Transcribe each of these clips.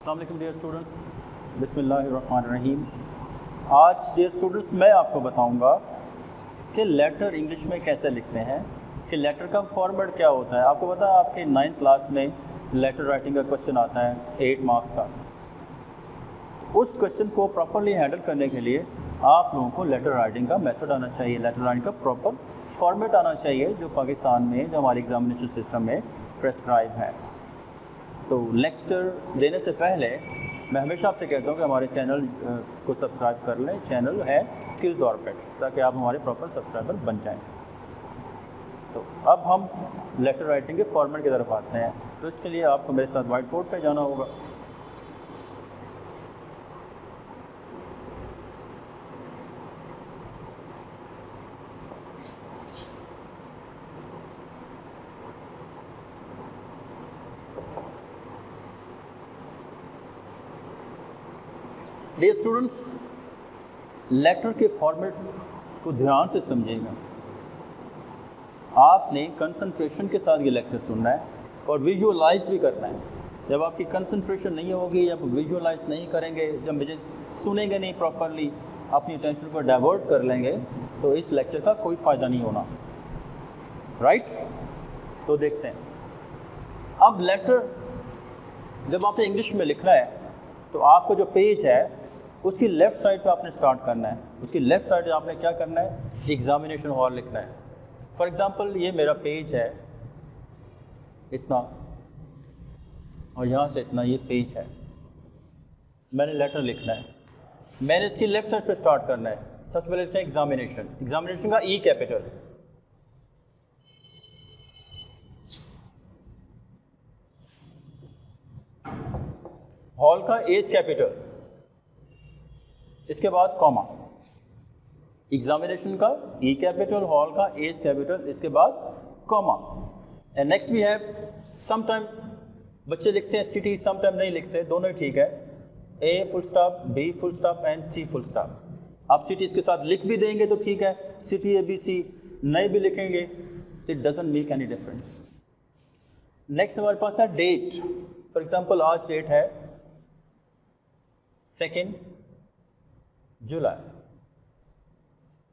अस्सलाम वालेकुम dear students, बिस्मिल्लाहिर्रहमानिर्रहीम। आज डियर स्टूडेंट्स मैं आपको बताऊंगा कि लेटर इंग्लिश में कैसे लिखते हैं, कि लेटर का फॉर्मेट क्या होता है। आपको पता है आपके 9th क्लास में लेटर राइटिंग का क्वेश्चन आता है 8 मार्क्स का। उस क्वेश्चन को प्रॉपरली हैंडल करने के लिए आप लोगों को लेटर राइटिंग का मेथड आना चाहिए, लेटर राइटिंग का प्रॉपर फॉर्मेट आना चाहिए जो पाकिस्तान में, जो हमारे एग्जामिनेशन सिस्टम में प्रेस्क्राइब है। तो लेक्चर देने से पहले मैं हमेशा आपसे कहता हूँ कि हमारे चैनल को सब्सक्राइब कर लें। चैनल है स्किल्स ऑर्बिट, ताकि आप हमारे प्रॉपर सब्सक्राइबर बन जाएं। तो अब हम लेटर राइटिंग के फॉर्मेट की तरफ आते हैं। तो इसके लिए आपको मेरे साथ वाइट बोर्ड पे जाना होगा। डियर स्टूडेंट्स, लेटर के फॉर्मेट को ध्यान से समझिएगा। आपने कंसंट्रेशन के साथ ये लेक्चर सुनना है और विजुअलाइज भी करना है। जब आपकी कंसंट्रेशन नहीं होगी, जब विजुअलाइज नहीं करेंगे, जब मुझे सुनेंगे नहीं प्रॉपरली, अपनी अटेंशन को डाइवर्ट कर लेंगे, तो इस लेक्चर का कोई फ़ायदा नहीं होना। राइट? तो देखते हैं। अब लेटर जब आपने इंग्लिश में लिखना है तो आपको जो पेज है उसकी लेफ़्ट साइड पे आपने स्टार्ट करना है। उसकी लेफ़्ट साइड पे आपने क्या करना है, एग्जामिनेशन हॉल लिखना है। फॉर एग्जांपल ये मेरा पेज है इतना, और यहाँ से इतना ये पेज है। मैंने लेटर लिखना है, मैंने इसकी लेफ़्ट साइड पे स्टार्ट करना है। सबसे पहले लिखते हैं एग्जामिनेशन। एग्जामिनेशन का ई कैपिटल, हॉल का एच कैपिटल, इसके बाद कॉमा। एग्जामिनेशन का ई कैपिटल, हॉल का एच कैपिटल, इसके बाद कॉमा। एंड नेक्स्ट भी है, समटाइम बच्चे लिखते हैं सिटी, समटाइम नहीं लिखते, दोनों ही ठीक है। A full stop, B full stop and C full stop. आप सिटी इसके साथ लिख भी देंगे तो ठीक है, सिटी ए बी सी नहीं भी लिखेंगे तो it doesn't make any difference. Next हमारे पास है डेट। फॉर एग्जाम्पल आज डेट है 2 जुलाई,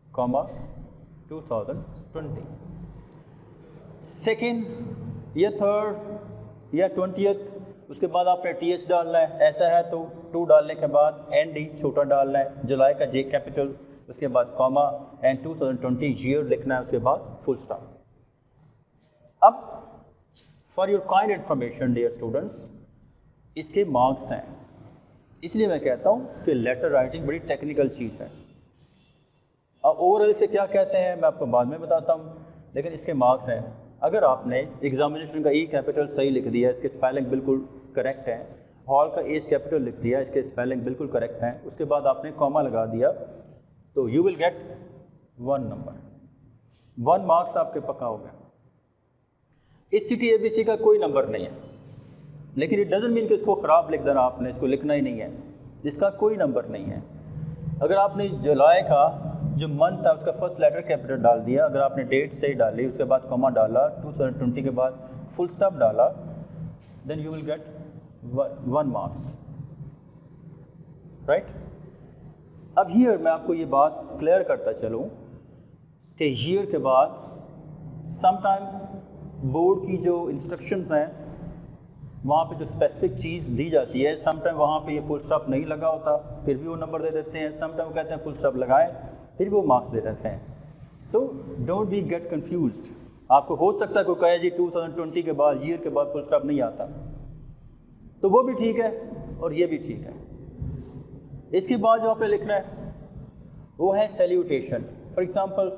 कॉमा 2020। 2nd या 3rd या 20th, उसके बाद आपने TH डालना है। ऐसा है तो 2 डालने के बाद ND छोटा डालना है, जुलाई का J कैपिटल, उसके बाद कॉमा एंड 2020 ईयर लिखना है, उसके बाद फुल स्टॉप। अब for your kind information dear students, इसके मार्क्स हैं। इसलिए मैं कहता हूँ कि लेटर राइटिंग बड़ी टेक्निकल चीज़ है। और ओवरऑल से क्या कहते हैं मैं आपको बाद में बताता हूँ, लेकिन इसके मार्क्स हैं। अगर आपने एग्जामिनेशन का ई कैपिटल सही लिख दिया, इसके स्पेलिंग बिल्कुल करेक्ट है, हॉल का एच कैपिटल लिख दिया, इसके स्पेलिंग बिल्कुल करेक्ट है, उसके बाद आपने कॉमा लगा दिया, तो you will get 1 number, 1 marks आपके पक्का हो गया। इस सिटी ABC का कोई नंबर नहीं है, लेकिन इट डजंट मीन कि इसको ख़राब लिख देना आपने, इसको लिखना ही नहीं है, जिसका कोई नंबर नहीं है। अगर आपने जुलाई का जो मंथ था उसका फर्स्ट लेटर कैपिटल डाल दिया, अगर आपने डेट सही डाली, उसके बाद कॉमा डाला, 2020 के बाद फुल स्टॉप डाला, then you will get 1 marks. Right? अब हियर मैं आपको ये बात क्लियर करता चलूँ कि ईयर के बाद समटाइम बोर्ड की जो इंस्ट्रक्शंस हैं वहाँ पे जो स्पेसिफिक चीज़ दी जाती है, समटाइम वहाँ पे ये फुल स्टॉप नहीं लगा होता, फिर भी वो नंबर दे देते हैं। समटाइम वो कहते हैं फुल स्टॉप लगाएं, फिर भी वो मार्क्स दे देते हैं। So don't be get confused. आपको हो सकता है कोई कहे जी 2020 के बाद, ईयर के बाद फुल स्टॉप नहीं आता, तो वो भी ठीक है और ये भी ठीक है। इसके बाद जो आपने लिखना है वो है सैल्यूटेशन। फॉर एग्ज़ाम्पल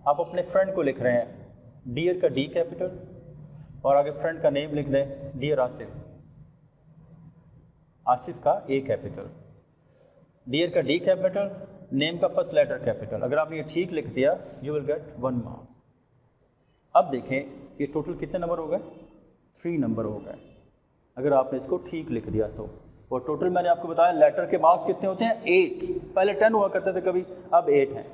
आप अपने फ्रेंड को लिख रहे हैं, डियर का डी कैपिटल और आगे फ्रेंड का नेम लिख दें, डियर आसिफ, आसिफ का ए कैपिटल, डियर का डी कैपिटल, नेम का फर्स्ट लेटर कैपिटल। अगर आपने ये ठीक लिख दिया यू विल गेट 1 मार्क्स। अब देखें ये टोटल कितने नंबर हो गए, 3 नंबर हो गए अगर आपने इसको ठीक लिख दिया तो। और टोटल मैंने आपको बताया लेटर के मार्क्स कितने होते हैं, 8। पहले 10 हुआ करते थे कभी, अब 8 हैं।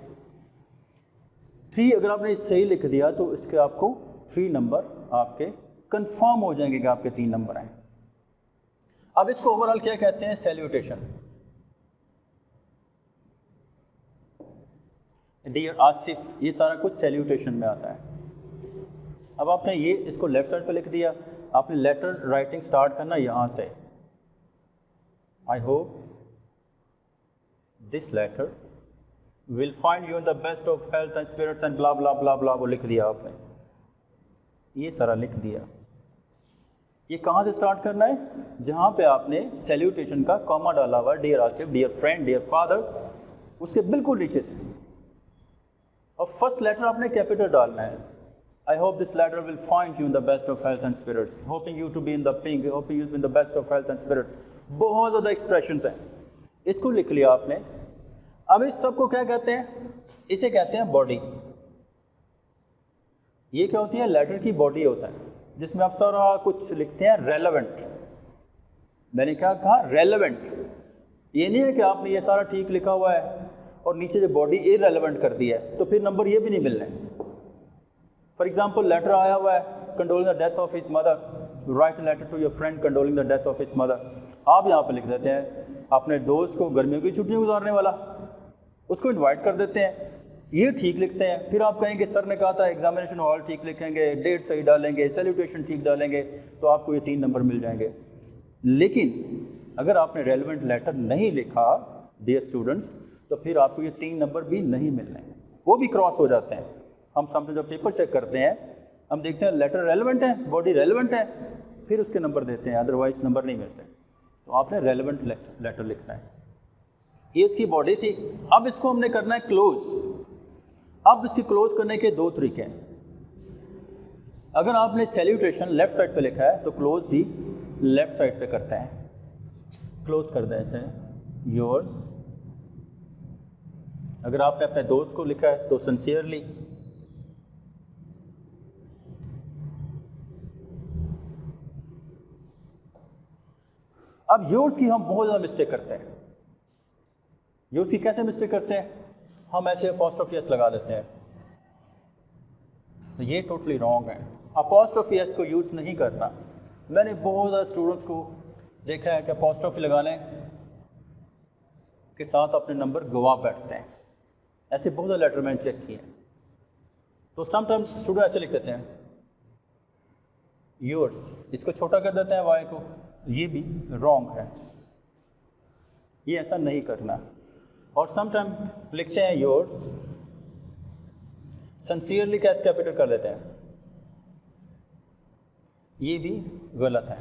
3 अगर आपने सही लिख दिया तो इसके आपको 3 नंबर आपके कंफर्म हो जाएंगे कि आपके 3 नंबर आए। अब इसको ओवरऑल क्या कहते हैं? सैल्यूटेशन। डियर आसिफ, ये सारा कुछ सैल्यूटेशन में आता है। अब आपने ये इसको लेफ्ट साइड पे लिख दिया, आपने लेटर राइटिंग स्टार्ट करना यहाँ से। I hope this letter will find you in the best of health and spirits and blah blah blah blah, वो लिख दिया आपने, ये सारा लिख दिया। ये कहाँ से स्टार्ट करना है? जहाँ पे आपने सैल्यूटेशन का कॉमा डाला हुआ, dear Asif, dear friend, dear father, उसके बिल्कुल नीचे से। और फर्स्ट लेटर आपने कैपिटल डालना है। I hope this letter will find you in the best of health and spirits, hoping you to be in the pink, hoping you to be in the best of health and spirits. बहुत ज़्यादा expressions हैं, इसको लिख लिया आपने। अब इस सब को क्या कहते हैं? इसे कहते हैं बॉडी। ये क्या होती है? लेटर की बॉडी होता है, जिसमें आप सारा कुछ लिखते हैं रेलेवेंट। मैंने क्या कहा? रेलेवेंट। ये नहीं है कि आपने ये सारा ठीक लिखा हुआ है और नीचे जो बॉडी इररेलेवेंट कर दिया है, तो फिर नंबर ये भी नहीं मिलने। फॉर एग्जाम्पल लेटर आया हुआ है, condoling the death of his mother, write letter to your friend condoling the death of his mother. आप यहाँ पे लिख देते हैं अपने दोस्त को गर्मियों की छुट्टियाँ गुजारने वाला, उसको इन्वाइट कर देते हैं, ये ठीक लिखते हैं। फिर आप कहेंगे सर ने कहा था एग्जामिनेशन हॉल ठीक लिखेंगे, डेट सही डालेंगे, सैल्यूटेशन ठीक डालेंगे, तो आपको ये 3 नंबर मिल जाएंगे। लेकिन अगर आपने रेलेवेंट लेटर नहीं लिखा डियर स्टूडेंट्स, तो फिर आपको ये 3 नंबर भी नहीं मिलने, वो भी क्रॉस हो जाते हैं। हम समझो जब पेपर चेक करते हैं, हम देखते हैं लेटर रेलेवेंट है, बॉडी रेलेवेंट है, फिर उसके नंबर देते हैं, अदरवाइज नंबर नहीं मिलते। तो आपने रेलेवेंट लेटर लिखना है। ये इसकी बॉडी थी। अब इसको हमने करना है क्लोज। अब इसकी क्लोज करने के 2 तरीके हैं। अगर आपने सैल्यूटेशन लेफ्ट साइड पे लिखा है, तो क्लोज भी लेफ्ट साइड पे करते हैं। क्लोज कर दें ऐसे, योर्स। अगर आपने अपने दोस्त को लिखा है तो सिंसियरली। अब योर्स की हम बहुत ज़्यादा मिस्टेक करते हैं। योर्स की कैसे मिस्टेक करते हैं? हम ऐसे अपॉस्ट्रोफी एस लगा देते हैं, तो ये टोटली रॉन्ग है। अपॉस्ट्रोफी एस को यूज़ नहीं करना। मैंने बहुत ज़्यादा स्टूडेंट्स को देखा है कि अपॉस्ट्रोफी लगाने के साथ अपने नंबर गवा बैठते हैं। ऐसे बहुत ज़्यादा लेटर मैंने चेक किए हैं। तो समटाइम्स स्टूडेंट ऐसे लिख देते हैं योर्स, इसको छोटा कर देते हैं वाई को, ये भी रॉन्ग है, ये ऐसा नहीं करना। और समटाइम लिखते हैं योर्स, सिंसियरली का एस कैपिटल कर देते हैं, ये भी गलत है।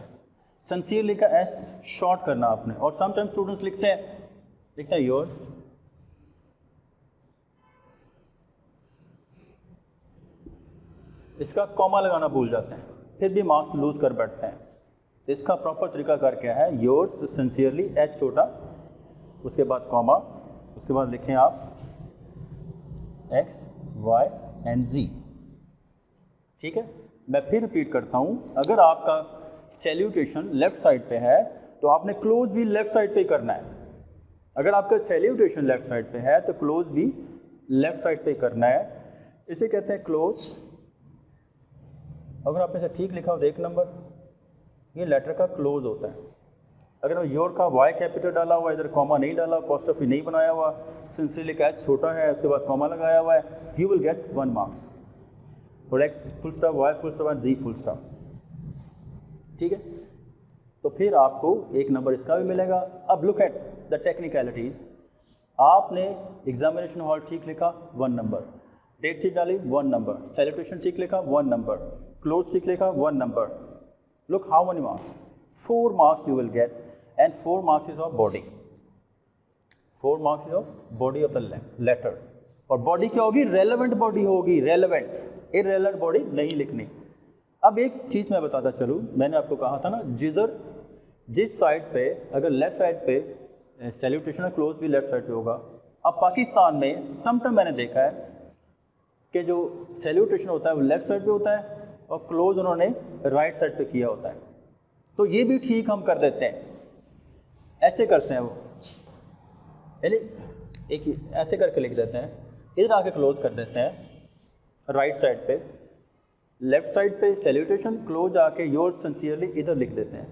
सिंसियरली का एस शॉर्ट करना आपने। और समटाइम स्टूडेंट्स लिखते हैं योर्स, इसका कॉमा लगाना भूल जाते हैं, फिर भी मार्क्स लूज कर बैठते हैं। तो इसका प्रॉपर तरीका कर क्या है? योर्स सिंसियरली, एच छोटा, उसके बाद कॉमा, उसके बाद लिखें आप एक्स वाई एंड जी। ठीक है, मैं फिर रिपीट करता हूँ। अगर आपका सैल्यूटेशन लेफ्ट साइड पे है तो आपने क्लोज भी लेफ्ट साइड पे करना है। अगर आपका सैल्यूटेशन लेफ्ट साइड पे है तो क्लोज भी लेफ्ट साइड पे करना है। इसे कहते हैं क्लोज। अगर आपने इसे ठीक लिखा हो तो 1 नंबर, ये लेटर का क्लोज होता है। अगर योर का वाई कैपिटल डाला हुआ, इधर कॉमा नहीं डाला, अपॉस्ट्रोफी नहीं बनाया हुआ, सिंसियरली का एच छोटा है, उसके बाद कॉमा लगाया हुआ है, you will get 1 marks for X full stop, Y full stop and Z full stop. ठीक है, तो फिर आपको 1 नंबर इसका भी मिलेगा। अब लुक एट द टेक्निकलिटीज़। आपने एग्जामिनेशन हॉल ठीक लिखा 1 नंबर, डेट ठीक डाली 1 नंबर, सैल्यूटेशन ठीक लिखा 1 नंबर, क्लोज ठीक लिखा 1 number. Look how many marks? 4 marks you will get, and 4 marks is of body. 4 marks is of body of the letter. और body क्या होगी? Relevant body होगी, relevant. Irrelevant body नहीं लिखनी। अब एक चीज़ मैं बताता चलूँ, मैंने आपको कहा था ना, जिस साइड पे, अगर लेफ्ट साइड पे सैल्यूटेशन और क्लोज भी लेफ्ट साइड पे होगा। अब पाकिस्तान में समटाइम मैंने देखा है कि जो सैल्यूटेशन होता है वो लेफ्ट साइड पे होता है और क्लोज उन्होंने राइट साइड पे किया होता है। तो ये भी ठीक हम कर देते हैं, ऐसे करते हैं वो, यानी एक ऐसे करके लिख देते हैं, इधर आके क्लोज कर देते हैं राइट साइड पे, लेफ्ट साइड पे सैल्यूटेशन, क्लोज आके योर सिंसियरली इधर लिख देते हैं।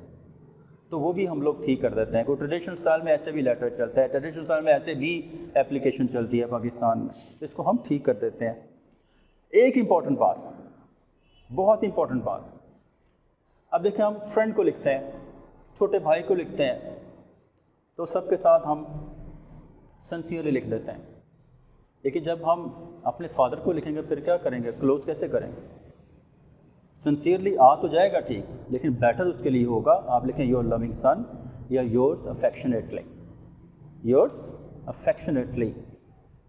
तो वो भी हम लोग ठीक कर देते हैं। कोई ट्रेडिशनल स्टाइल में ऐसे भी लेटर चलता है, ट्रेडिशनल स्टाइल में ऐसे भी एप्लीकेशन चलती है पाकिस्तान में, तो इसको हम ठीक कर देते हैं। एक इम्पॉर्टेंट बात, बहुत इम्पॉर्टेंट बात, अब देखें हम फ्रेंड को लिखते हैं, छोटे भाई को लिखते हैं, तो सबके साथ हम सिंसियरली लिख देते हैं, लेकिन जब हम अपने फादर को लिखेंगे फिर क्या करेंगे, क्लोज कैसे करेंगे? सिंसियरली आ तो जाएगा ठीक, लेकिन बेटर उसके लिए होगा आप लिखें योर लविंग सन या yours affectionately, yours affectionately.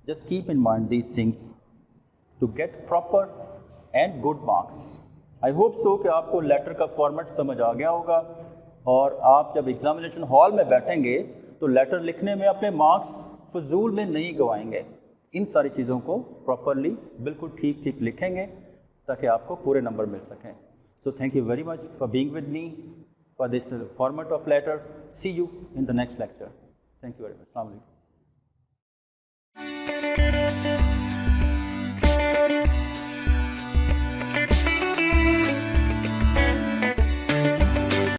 Just keep in mind these things to get proper and good marks. I hope so कि आपको लेटर का फॉर्मेट समझ आ गया होगा, और आप जब एग्जामिनेशन हॉल में बैठेंगे तो लेटर लिखने में अपने मार्क्स फजूल में नहीं गवाएंगे। इन सारी चीज़ों को प्रॉपरली बिल्कुल ठीक ठीक लिखेंगे ताकि आपको पूरे नंबर मिल सकें। So thank you very much for being with me for this format of letter. See you in the next lecture. Thank you very much. अस्सलाम वालेकुम।